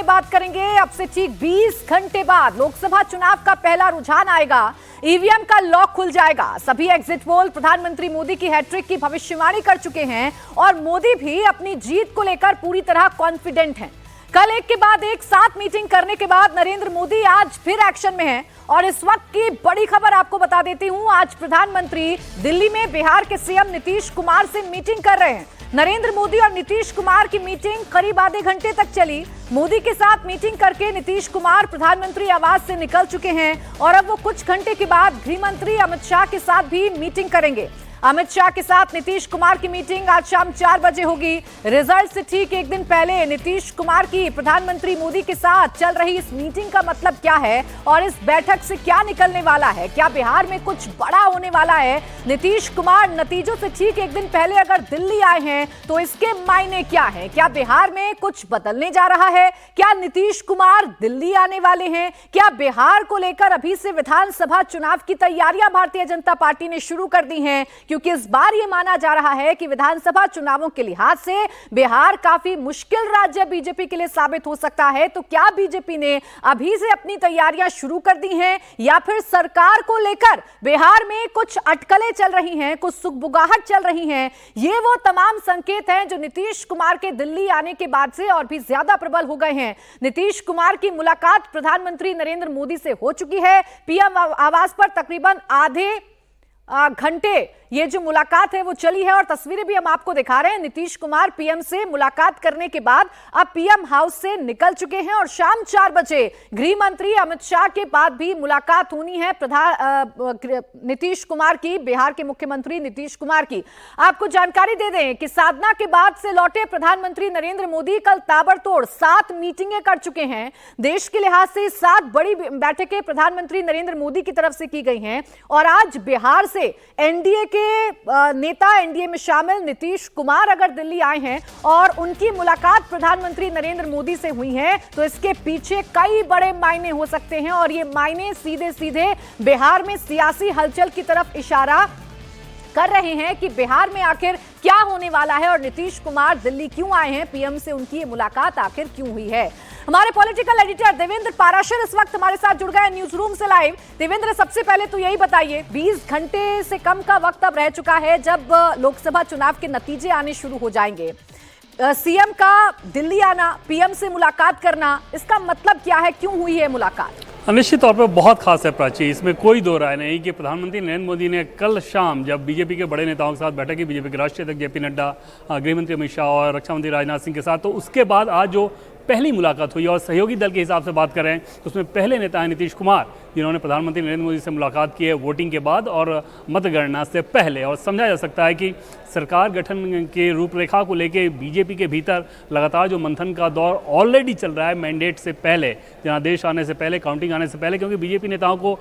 में बात करेंगे। अब से ठीक 20 घंटे बाद लोकसभा चुनाव का पहला रुझान आएगा। ईवीएम का लॉक खुल जाएगा। सभी एग्जिट पोल प्रधानमंत्री मोदी की हैट्रिक की भविष्यवाणी कर चुके हैं और मोदी भी अपनी जीत को लेकर पूरी तरह कॉन्फिडेंट हैं। कल एक के बाद एक साथ मीटिंग करने के बाद नरेंद्र मोदी आज फिर एक्शन में हैं और इस वक्त की बड़ी खबर आपको बता देती हूं। आज प्रधानमंत्री दिल्ली में बिहार के सीएम नीतीश कुमार से मीटिंग कर रहे हैं। नरेंद्र मोदी और नीतीश कुमार की मीटिंग करीब आधे घंटे तक चली। मोदी के साथ मीटिंग करके नीतीश कुमार प्रधानमंत्री आवास से निकल चुके हैं और अब वो कुछ घंटे के बाद गृह मंत्री अमित शाह के साथ भी मीटिंग करेंगे। अमित शाह के साथ नीतीश कुमार की मीटिंग आज शाम 4 बजे होगी। रिजल्ट से ठीक एक दिन पहले नीतीश कुमार की प्रधानमंत्री मोदी के साथ चल रही इस मीटिंग का मतलब क्या है और इस बैठक से क्या निकलने वाला है? क्या बिहार में कुछ बड़ा होने वाला है? नीतीश कुमार नतीजों से ठीक एक दिन पहले अगर दिल्ली आए हैं तो इसके मायने क्या है? क्या बिहार में कुछ बदलने जा रहा है? क्या नीतीश कुमार दिल्ली आने वाले हैं? क्या बिहार को लेकर अभी से विधानसभा चुनाव की तैयारियां भारतीय जनता पार्टी ने शुरू कर दी हैं? क्योंकि इस बार यह माना जा रहा है कि विधानसभा चुनावों के लिहाज से बिहार काफी मुश्किल राज्य बीजेपी के लिए साबित हो सकता है। तो क्या बीजेपी ने अभी से अपनी तैयारियां शुरू कर दी हैं या फिर सरकार को लेकर बिहार में कुछ अटकलें चल रही हैं, कुछ सुगबुगाहट चल रही हैं? ये वो तमाम संकेत हैं जो नीतीश कुमार के दिल्ली आने के बाद से और भी ज्यादा प्रबल हो गए हैं। नीतीश कुमार की मुलाकात प्रधानमंत्री नरेंद्र मोदी से हो चुकी है। पीएम आवास पर तकरीबन आधे घंटे ये जो मुलाकात है वो चली है और तस्वीरें भी हम आपको दिखा रहे हैं। नीतीश कुमार पीएम से मुलाकात करने के बाद अब पीएम हाउस से निकल चुके हैं और शाम 4 बजे गृह मंत्री अमित शाह के बाद भी मुलाकात होनी है नीतीश कुमार की, बिहार के मुख्यमंत्री नीतीश कुमार की। आपको जानकारी दे दें कि साधना के बाद से लौटे प्रधानमंत्री नरेंद्र मोदी कल ताबड़तोड़ 7 मीटिंगें कर चुके हैं। देश के लिहाज से 7 बड़ी बैठकें प्रधानमंत्री नरेंद्र मोदी की तरफ से की गई हैं और आज बिहार से एनडीए के नेता, एनडीए में शामिल नीतीश कुमार अगर दिल्ली आए हैं और उनकी मुलाकात प्रधानमंत्री नरेंद्र मोदी से हुई है तो इसके पीछे कई बड़े मायने हो सकते हैं और ये मायने सीधे सीधे बिहार में सियासी हलचल की तरफ इशारा कर रहे हैं कि बिहार में आखिर क्या होने वाला है और नीतीश कुमार दिल्ली क्यों आए हैं, पीएम से उनकी ये मुलाकात आखिर क्यों हुई है। हमारे पॉलिटिकल एडिटर देवेंद्र पाराशर इस वक्त हमारे साथ जुड़ गए न्यूज रूम से लाइव। देवेंद्र, सबसे पहले तो यही बताइए, 20 घंटे से कम का वक्त अब रह चुका है जब लोकसभा चुनाव के नतीजे आने शुरू हो जाएंगे। सीएम का दिल्ली आना, पीएम से मुलाकात करना, इसका मतलब क्या है? क्यों हुई है मुलाकात? निश्चित तौर पर बहुत खास है प्राची, इसमें कोई दो राय नहीं कि प्रधानमंत्री नरेंद्र मोदी ने कल शाम जब बीजेपी के बड़े नेताओं के साथ बैठक की, बीजेपी के राष्ट्रीय अध्यक्ष जेपी नड्डा, गृह मंत्री अमित शाह और रक्षा मंत्री राजनाथ सिंह के साथ, तो उसके बाद आज जो पहली मुलाकात हुई और सहयोगी दल के हिसाब से बात करें तो उसमें पहले नेता हैं नीतीश कुमार, जिन्होंने प्रधानमंत्री नरेंद्र मोदी से मुलाकात की है वोटिंग के बाद और मतगणना से पहले। और समझा जा सकता है कि सरकार गठन के रूपरेखा को लेकर बीजेपी के भीतर लगातार जो मंथन का दौर ऑलरेडी चल रहा है मैंडेट से पहले, जनादेश आने से पहले, काउंटिंग आने से पहले, क्योंकि बीजेपी नेताओं को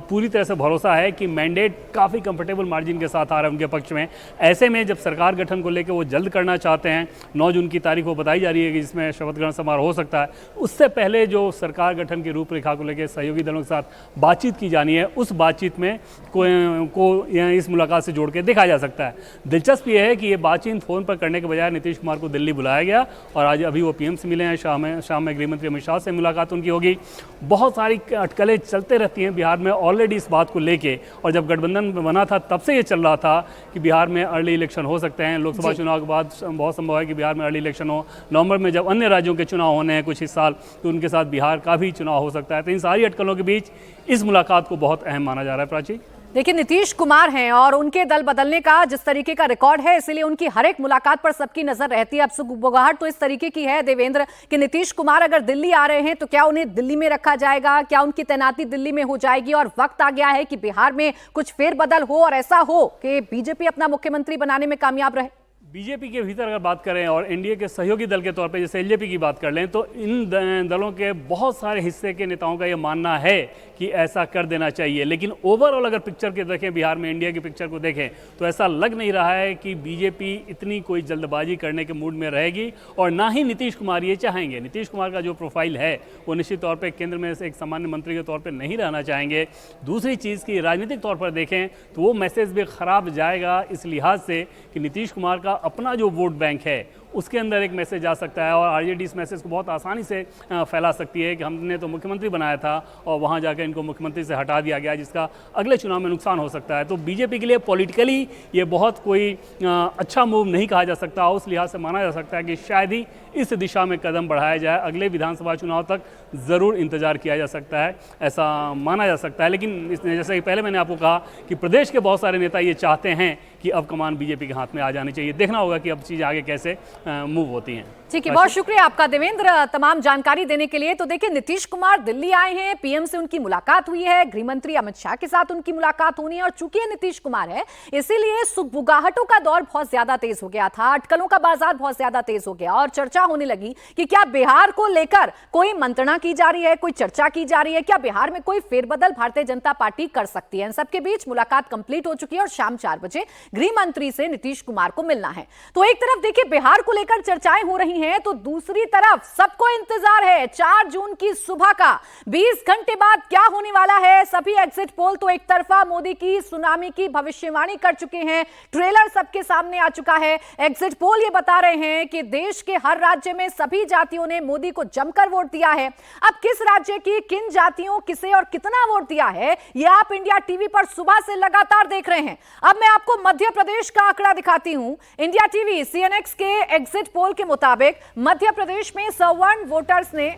पूरी तरह से भरोसा है कि मैंडेट काफ़ी कंफर्टेबल मार्जिन के साथ आ रहा है उनके पक्ष में। ऐसे में जब सरकार गठन को लेकर वो जल्द करना चाहते हैं, 9 जून की तारीख वो बताई जा रही है कि जिसमें शपथ ग्रहण समारोह हो सकता है, उससे पहले जो सरकार गठन की रूपरेखा को लेकर सहयोगी दलों के साथ बातचीत की जानी है, उस बातचीत में को इस मुलाकात से जोड़ के देखा जा सकता है। दिलचस्प ये है कि ये बातचीत फोन पर करने के बजाय नीतीश कुमार को दिल्ली बुलाया गया और आज अभी वो पीएम से मिले हैं। शाम में गृह मंत्री अमित शाह से मुलाकात उनकी होगी। बहुत सारी अटकलें चलते रहती हैं बिहार में ऑलरेडी इस बात को लेके, और जब गठबंधन बना था तब से ये चल रहा था कि बिहार में अर्ली इलेक्शन हो सकते हैं। लोकसभा चुनाव के बाद बहुत संभव है कि बिहार में अर्ली इलेक्शन हो। नवंबर में जब अन्य राज्यों के चुनाव होने हैं कुछ इस साल, तो उनके साथ बिहार का भी चुनाव हो सकता है। तो इन सारी अटकलों के बीच इस मुलाकात को बहुत अहम माना जा रहा है प्राची। देखिए, नीतीश कुमार हैं और उनके दल बदलने का जिस तरीके का रिकॉर्ड है, इसलिए उनकी हर एक मुलाकात पर सबकी नजर रहती है। अब सुगबुगाहट तो इस तरीके की है देवेंद्र कि नीतीश कुमार अगर दिल्ली आ रहे हैं तो क्या उन्हें दिल्ली में रखा जाएगा, क्या उनकी तैनाती दिल्ली में हो जाएगी और वक्त आ गया है कि बिहार में कुछ फेरबदल हो और ऐसा हो कि बीजेपी अपना मुख्यमंत्री बनाने में कामयाब रहे। बीजेपी के भीतर अगर बात करें और एनडीए के सहयोगी दल के तौर पे जैसे एलजेपी की बात कर लें, तो इन दलों के बहुत सारे हिस्से के नेताओं का ये मानना है कि ऐसा कर देना चाहिए। लेकिन ओवरऑल अगर पिक्चर के देखें, बिहार में इंडिया की पिक्चर को देखें, तो ऐसा लग नहीं रहा है कि बीजेपी इतनी कोई जल्दबाजी करने के मूड में रहेगी और ना ही नीतीश कुमार ये चाहेंगे। नीतीश कुमार का जो प्रोफाइल है वो निश्चित तौर पर केंद्र में से एक सामान्य मंत्री के तौर पर नहीं रहना चाहेंगे। दूसरी चीज़ की राजनीतिक तौर पर देखें तो वो मैसेज भी खराब जाएगा इस लिहाज से कि नीतीश कुमार का अपना जो वोट बैंक है उसके अंदर एक मैसेज जा सकता है और आरजेडी इस मैसेज को बहुत आसानी से फैला सकती है कि हमने तो मुख्यमंत्री बनाया था और वहाँ जाकर इनको मुख्यमंत्री से हटा दिया गया, जिसका अगले चुनाव में नुकसान हो सकता है। तो बीजेपी के लिए पॉलिटिकली ये बहुत कोई अच्छा मूव नहीं कहा जा सकता। उस लिहाज से माना जा सकता है कि शायद ही इस दिशा में कदम बढ़ाया जाए। अगले विधानसभा चुनाव तक ज़रूर इंतजार किया जा सकता है, ऐसा माना जा सकता है। लेकिन जैसे कि पहले मैंने आपको कहा कि प्रदेश के बहुत सारे नेता ये चाहते हैं कि अब कमान बीजेपी के हाथ में आ जानी चाहिए। देखना होगा कि अब चीज़ आगे कैसे मूव होती हैं। ठीक है, बहुत शुक्रिया आपका देवेंद्र तमाम जानकारी देने के लिए। तो देखिए, नीतीश कुमार दिल्ली आए हैं, पीएम से उनकी मुलाकात हुई है, गृह मंत्री अमित शाह के साथ उनकी मुलाकात होनी है और चूंकि नीतीश कुमार है इसीलिए सुगबुगाहटों का दौर बहुत ज्यादा तेज हो गया था, अटकलों का बाजार बहुत ज्यादा तेज हो गया और चर्चा होने लगी कि क्या बिहार को लेकर कोई मंत्रणा की जा रही है, कोई चर्चा की जा रही है, क्या बिहार में कोई फेरबदल भारतीय जनता पार्टी कर सकती है। इन सबके बीच मुलाकात कंप्लीट हो चुकी है और शाम 4 बजे गृह मंत्री से नीतीश कुमार को मिलना है। तो एक तरफ देखिए बिहार को लेकर चर्चाएं हो रही हैं, तो दूसरी तरफ सबको इंतजार है 4 जून की सुबह का। 20 घंटे बाद क्या होने वाला है। सभी एग्जिट पोल तो एक तरफा मोदी की सुनामी की भविष्यवाणी कर चुके हैं, ट्रेलर सबके सामने आ चुका है। एग्जिट पोल ये बता रहे हैं कि देश के हर राज्य में सभी जातियों ने मोदी को जमकर वोट दिया है। अब किस राज्य की किन जातियों किसे और कितना वोट दिया है, यह आप इंडिया टीवी पर सुबह से लगातार देख रहे हैं। अब मैं आपको मध्य प्रदेश का आंकड़ा दिखाती हूं। इंडिया टीवी सीएनएक्स के एग्जिट पोल के मुताबिक मध्य प्रदेश में सवर्ण वोटर्स ने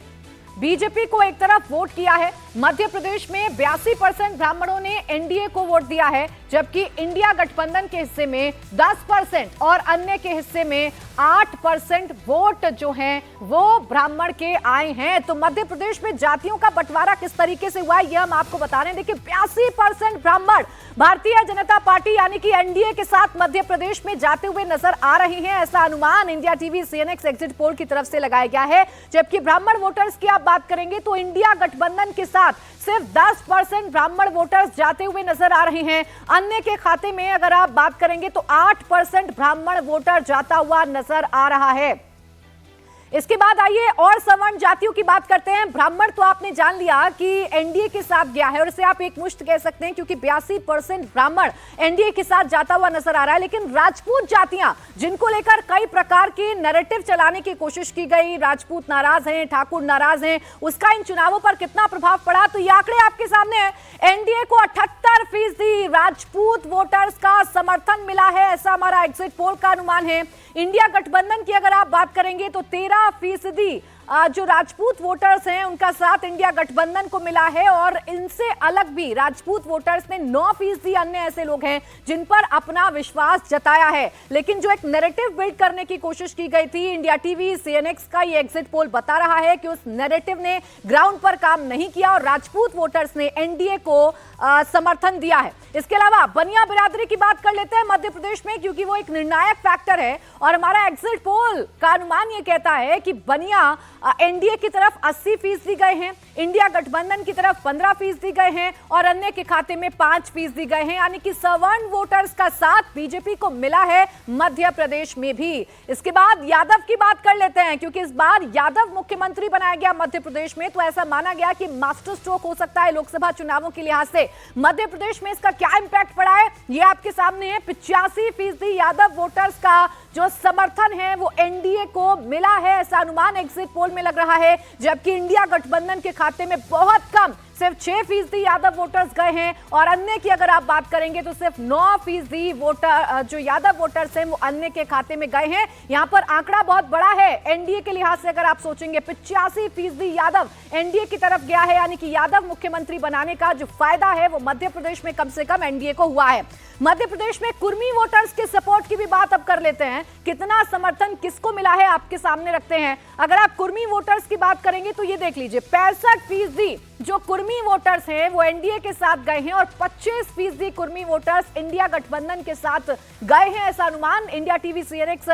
बीजेपी को एक तरफ वोट किया है। मध्य प्रदेश में 82% ब्राह्मणों ने एनडीए को वोट दिया है, जबकि इंडिया गठबंधन के हिस्से में 10% और अन्य के हिस्से में 8% वोट जो हैं वो ब्राह्मण के आए हैं। तो मध्य प्रदेश में जातियों का बंटवारा किस तरीके से हुआ है यह हम आपको बता रहे हैं। देखिए 82% ब्राह्मण भारतीय जनता पार्टी यानी कि एनडीए के साथ मध्य प्रदेश में जाते हुए नजर आ रही हैं, ऐसा अनुमान India TV CNX exit poll की तरफ से लगाया गया है। जबकि ब्राह्मण वोटर्स की आप बात करेंगे तो इंडिया गठबंधन के साथ सिर्फ 10% ब्राह्मण वोटर्स जाते हुए नजर आ रहे हैं। अन्य के खाते में अगर आप बात करेंगे तो 8% ब्राह्मण वोटर जाता हुआ नजर आ रहा है। इसके बाद आइए और सवर्ण जातियों की बात करते हैं। ब्राह्मण तो आपने जान लिया कि एनडीए के साथ गया है और इसे आप एक मुश्त कह सकते हैं क्योंकि 82% ब्राह्मण एनडीए के साथ जाता हुआ नजर आ रहा है। लेकिन राजपूत जातियां जिनको लेकर कई प्रकार के नैरेटिव चलाने की कोशिश की गई, राजपूत नाराज हैं, ठाकुर नाराज हैं, उसका इन चुनावों पर कितना प्रभाव पड़ा, तो ये आंकड़े आपके सामने है। एनडीए को 78% राजपूत वोटर्स का समर्थन मिला है, ऐसा हमारा एग्जिट पोल का अनुमान है। इंडिया गठबंधन की अगर आप बात करेंगे तो 13% जो राजपूत वोटर्स हैं उनका साथ इंडिया गठबंधन को मिला है और इनसे अलग भी राजपूत वोटर्स ने 9% अन्य ऐसे लोग हैं जिन पर अपना विश्वास जताया है। लेकिन जो एक नैरेटिव बिल्ड करने की कोशिश की गई थी, इंडिया टीवी सीएनएक्स का ये एग्जिट पोल बता रहा है कि उस नैरेटिव ने ग्राउंड पर काम नहीं किया और राजपूत वोटर्स ने एनडीए को समर्थन दिया है। इसके अलावा बनिया बिरादरी की बात कर लेते हैं मध्य प्रदेश में, क्योंकि वो एक निर्णायक फैक्टर है और हमारा एग्जिट पोल का अनुमान ये कहता है कि बनिया एनडीए की तरफ 80% गए हैं, इंडिया गठबंधन की तरफ 15% गए हैं और अन्य के खाते में 5% गए हैं, यानी कि सवर्ण वोटर्स का साथ बीजेपी को मिला है मध्य प्रदेश में भी। इसके बाद यादव की बात कर लेते हैं, क्योंकि इस बार यादव मुख्यमंत्री बनाया गया मध्य प्रदेश में, तो ऐसा माना गया कि मास्टर स्ट्रोक हो सकता है लोकसभा चुनावों के लिहाज से। मध्य प्रदेश में इसका क्या इंपैक्ट पड़ा है ये आपके सामने है। 85% यादव वोटर्स का जो समर्थन है वो एनडीए को मिला है, ऐसा अनुमान एग्जिट पोल में लग रहा है। जबकि इंडिया गठबंधन के खाते में बहुत कम सिर्फ 6% यादव वोटर्स गए हैं और अन्य की अगर आप बात करेंगे तो सिर्फ 9% वोटर जो यादव वोटर्स हैं वो अन्य के खाते में गए हैं। यहां पर आंकड़ा बहुत बड़ा है एनडीए के लिहाज से। अगर आप सोचेंगे 85% यादव एनडीए की तरफ गया है, यानी कि यादव मुख्यमंत्री बनाने का जो फायदा है वो मध्य प्रदेश में कम से कम एनडीए को हुआ है। मध्य प्रदेश में कुर्मी वोटर्स के सपोर्ट की भी बात अब कर लेते हैं। कितना समर्थन किसको मिला है आपके सामने रखते हैं। अगर आप कुर्मी वोटर्स की बात करेंगे तो ये देख लीजिए 65% जो कुर्मी वोटर्स हैं वो एनडीए के साथ गए हैं और 25% कुर्मी वोटर्स इंडिया गठबंधन के साथ गए हैं, ऐसा अनुमान India TV CNX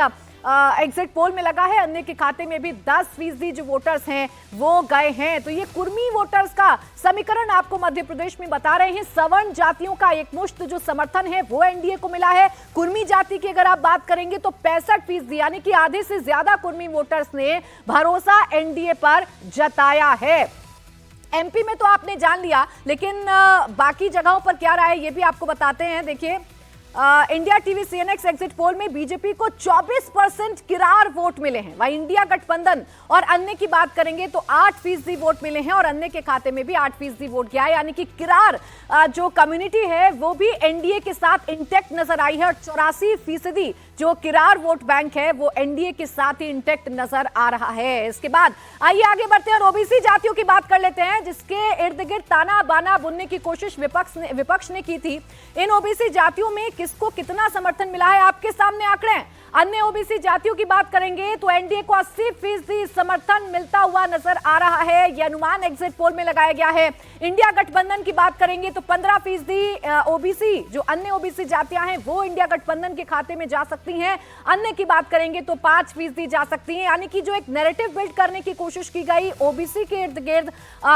exit poll में लगा है। अन्य के खाते में भी 10% जो वोटर्स हैं वो गए हैं। तो ये कुर्मी वोटर्स का समीकरण आपको मध्य प्रदेश में बता रहे हैं। सवर्ण जातियों का एक मुश्त जो समर्थन है वो एनडीए को मिला है। कुर्मी जाति की अगर आप बात करेंगे तो 65%, यानी कि आधे से ज्यादा कुर्मी वोटर्स ने भरोसा एनडीए पर जताया है। एमपी में तो आपने जान लिया, लेकिन बाकी जगहों पर क्या रहा है ये भी आपको बताते हैं। देखिए India TV CNX exit poll में बीजेपी को 24% किरार वोट मिले हैं। वहीं इंडिया गठबंधन और अन्य की बात करेंगे तो 8% वोट मिले हैं और अन्य के खाते में भी 8% वोट गया है। यानी कि किरार जो कम्युनिटी है वो भी एनडीए के साथ इंटैक्ट नजर आई है और 84% जो किरार वोट बैंक है वो एनडीए के साथ ही इंटैक्ट नजर आ रहा है। इसके बाद आइए आगे बढ़ते हैं और ओबीसी जातियों की बात कर लेते हैं, जिसके इर्द गिर्द ताना बाना बुनने की कोशिश विपक्ष ने की थी। इन ओबीसी जातियों में किसको कितना समर्थन मिला है, आपके सामने आंकड़े हैं। अन्य ओबीसी जातियों की बात करेंगे तो एनडीए को 80% समर्थन मिलता हुआ नजर आ रहा है। यह अनुमान एग्जिट पोल में लगाया गया है। इंडिया गठबंधन की बात करेंगे तो 15% ओबीसी जो अन्य ओबीसी जातियां हैं वो इंडिया गठबंधन के खाते में जा सकती हैं। अन्य की बात करेंगे तो 5% जा सकती हैं। यानी कि जो एक नैरेटिव बिल्ड करने की कोशिश की गई ओबीसी के इर्द गिर्द,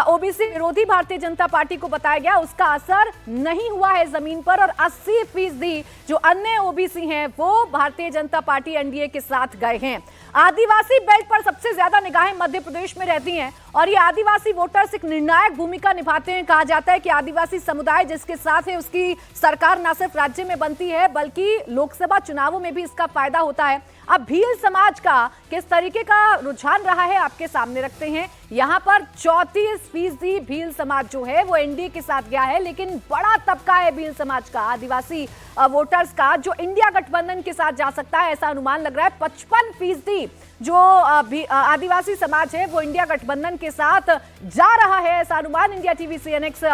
ओबीसी विरोधी भारतीय जनता पार्टी को बताया गया, उसका असर नहीं हुआ है जमीन पर और 80% जो अन्य ओबीसी हैं वो भारतीय जनता पार्टी एनडीए के साथ गए हैं। आदिवासी बेल्ट पर सबसे ज्यादा निगाहें मध्य प्रदेश में रहती हैं और ये आदिवासी वोटर्स एक निर्णायक भूमिका निभाते हैं। कहा जाता है कि आदिवासी समुदाय जिसके साथ है उसकी सरकार न सिर्फ राज्य में बनती है बल्कि लोकसभा चुनावों में भी इसका फायदा होता है। अब भील समाज का किस तरीके का रुझान रहा है आपके सामने रखते हैं। यहां पर 34% भील समाज जो है वो एनडीए के साथ गया है, लेकिन बड़ा तबका है भील समाज का, आदिवासी वोटर्स का, जो इंडिया गठबंधन के साथ जा सकता है। ऐसा अनुमान लग रहा है 55% जो आदिवासी समाज है वो इंडिया गठबंधन के साथ जा रहा है। ऐसा अनुमान India TV CNX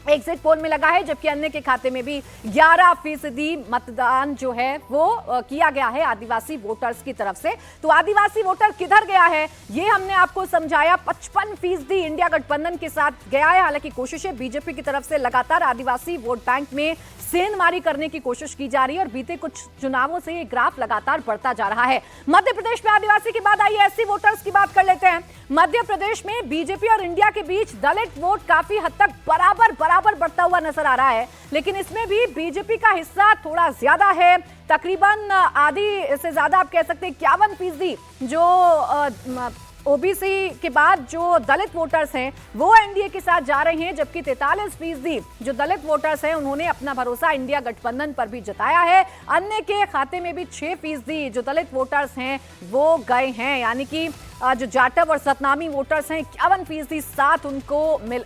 exit poll में लगा है, जबकि अन्य के खाते में भी 11% मतदान जो है वो किया गया है आदिवासी वोटर्स की तरफ से। तो आदिवासी वोटर किधर गया है ये हमने आपको समझाया। 55% इंडिया गठबंधन के साथ गया है। हालांकि कोशिशें बीजेपी की तरफ से लगातार आदिवासी वोट बैंक में सेंधमारी करने की कोशिश की जा रही है और बीते कुछ चुनावों से ये ग्राफ लगातार बढ़ता जा रहा है। मध्य प्रदेश में आदिवासी के बाद आइए एससी वोटर्स की बात कर लेते हैं। मध्य प्रदेश में बीजेपी और इंडिया के बीच दलित वोट काफी हद तक बराबर बढ़ता हुआ नजर आ रहा है, लेकिन इसमें भी बीजेपी का हिस्सा थोड़ा ज्यादा है। तकरीबन आधी से ज्यादा आप कह सकते हैं 51% जो ओबीसी के बाद जो दलित वोटर्स हैं वो एनडीए के साथ जा रहे हैं, जबकि 43% जो दलित वोटर्स हैं उन्होंने अपना भरोसा इंडिया गठबंधन पर भी जताया है। अन्य के खाते में भी 6% जो दलित वोटर्स हैं वो गए हैं। यानी कि जो जाटव और सतनामी वोटर्स हैं 51% साथ उनको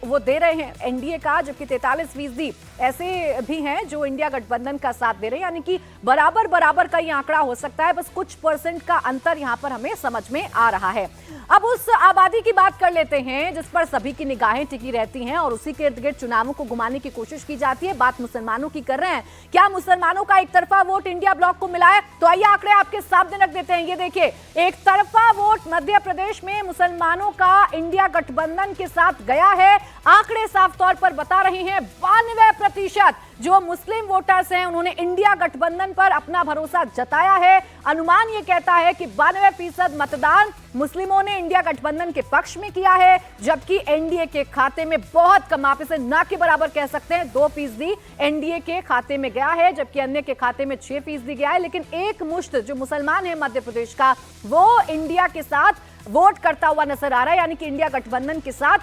वो दे रहे हैं एनडीए का, जबकि 43% ऐसे भी हैं जो इंडिया गठबंधन का साथ दे रहे हैं। यानी कि बराबर का ये आंकड़ा हो सकता है, बस कुछ परसेंट का अंतर यहाँ पर हमें समझ में आ रहा है। अब उस आबादी की बात कर लेते हैं जिस पर सभी की निगाहें टिकी रहती हैं और उसी के इर्द गिर्द चुनावों को घुमाने की कोशिश की जाती है। बात मुसलमानों की कर रहे हैं। क्या मुसलमानों का एक तरफा वोट इंडिया ब्लॉक को मिला है? तो आइए आंकड़े आपके सामने रख देते हैं। ये देखिए, एक तरफा वोट मध्य प्रदेश में मुसलमानों का इंडिया गठबंधन के साथ गया है। आंकड़े साफ तौर पर बता रहे हैं 92% जो मुस्लिम वोटर्स हैं उन्होंने इंडिया गठबंधन पर अपना भरोसा जताया है। अनुमान ये कहता है कि 92% मतदान मुस्लिमों ने इंडिया गठबंधन के पक्ष में किया है, जबकि एनडीए के खाते में बहुत कम, आप इसे ना के बराबर कह सकते हैं, 2% एनडीए के खाते में गया है, जबकि अन्य के खाते में 6% गया है। लेकिन एक मुश्त जो मुसलमान है मध्य प्रदेश का वो इंडिया के साथ वोट करता हुआ नजर आ रहा है। यानी कि इंडिया गठबंधन के साथ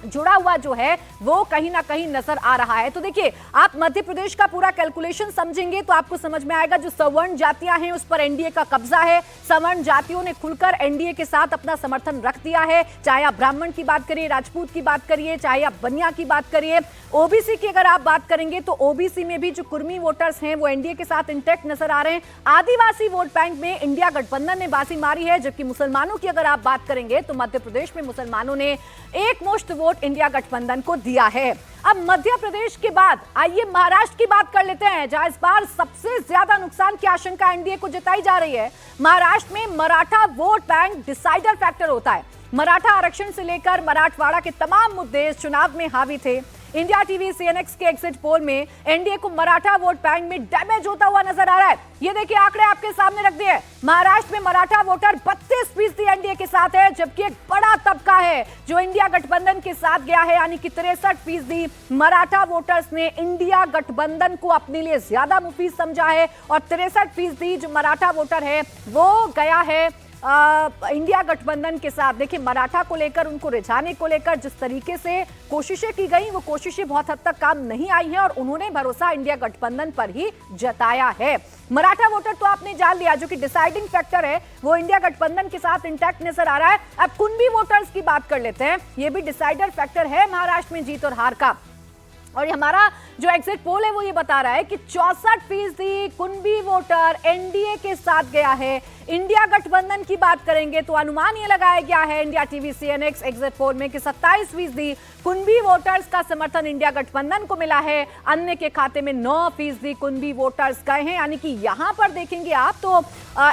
जुड़ा हुआ जो है वो कहीं ना कहीं नजर आ रहा है। तो देखिए, आप मध्य प्रदेश का पूरा कैलकुलेशन समझेंगे तो आपको समझ में आएगा जो सवर्ण जातियां हैं उस पर एनडीए का कब्जा है। सवर्ण जातियों ने खुलकर एनडीए के साथ अपना समर्थन रख दिया है। चाहे आप ब्राह्मण की बात करिए, राजपूत की बात करिए, चाहे आप बनिया की बात करिए, ओबीसी की अगर आप बात करेंगे तो ओबीसी में भी जो कुर्मी वोटर्स हैं वो एनडीए के साथ इंटैक्ट नजर आ रहे हैं। आदिवासी वोट बैंक में इंडिया गठबंधन ने बाजी मारी है, जबकि मुसलमानों की अगर आप बात करेंगे तो मध्य प्रदेश में मुसलमानों ने एक मुश्त वोट इंडिया गठबंधन को दिया है। अब मध्य प्रदेश के बाद आइए महाराष्ट्र की बात कर लेते हैं, जहां इस बार सबसे ज्यादा नुकसान की आशंका एनडीए को जताई जा रही है। महाराष्ट्र में Maratha vote bank decider factor होता है। मराठा आरक्षण से लेकर मराठवाड़ा के तमाम मुद्दे इस चुनाव में हावी थे। इंडिया टीवी सीएनएक्स के एग्जिट पोल में एनडीए को मराठा वोट बैंक में डैमेज होता हुआ नजर आ रहा है। ये देखिए, आंकड़े आपके सामने रख दिए। महाराष्ट्र में मराठा वोटर 32% एनडीए के साथ है, जबकि एक बड़ा तबका है जो इंडिया गठबंधन के साथ गया है। यानी कि 63% मराठा वोटर्स ने इंडिया गठबंधन को अपने लिए ज्यादा मुफीद समझा है और 63% जो मराठा वोटर है वो गया है इंडिया गठबंधन के साथ। देखिए, मराठा को लेकर, उनको रिझाने को लेकर जिस तरीके से कोशिशें की गई, वो कोशिशें बहुत हद तक काम नहीं आई हैं और उन्होंने भरोसा इंडिया गठबंधन पर ही जताया है। मराठा वोटर तो आपने जान लिया, जो कि डिसाइडिंग फैक्टर है, वो इंडिया गठबंधन के साथ इंटैक्ट नजर आ रहा है। अब कुणबी वोटर्स की बात कर लेते हैं। ये भी डिसाइडर फैक्टर है महाराष्ट्र में जीत और हार का। और हमारा जो एग्जिट पोल है वो ये बता रहा है कि 64% कुणबी वोटर एनडीए के साथ गया है। इंडिया गठबंधन की बात करेंगे तो अनुमान ये लगाया गया है India TV CNX exit poll में कि 27% कुणबी वोटर्स का समर्थन इंडिया गठबंधन को मिला है। अन्य के खाते में 9% कुणबी वोटर्स गए हैं। यानी कि यहां पर देखेंगे आप तो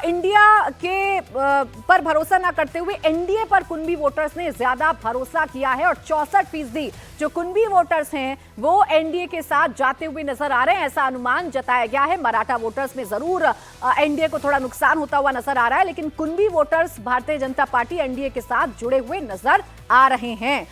इंडिया के पर भरोसा ना करते हुए एनडीए पर कुणबी वोटर्स ने ज्यादा भरोसा किया है और 64% जो कुणबी वोटर्स हैं वो एनडीए के साथ जाते हुए नजर आ रहे हैं, ऐसा अनुमान जताया गया है। मराठा वोटर्स में जरूर एनडीए को थोड़ा नुकसान होता हुआ नजर आ रहा है, लेकिन Kunbi voters Bharatiya Janata party NDA के साथ जुड़े हुए नजर आ रहे हैं।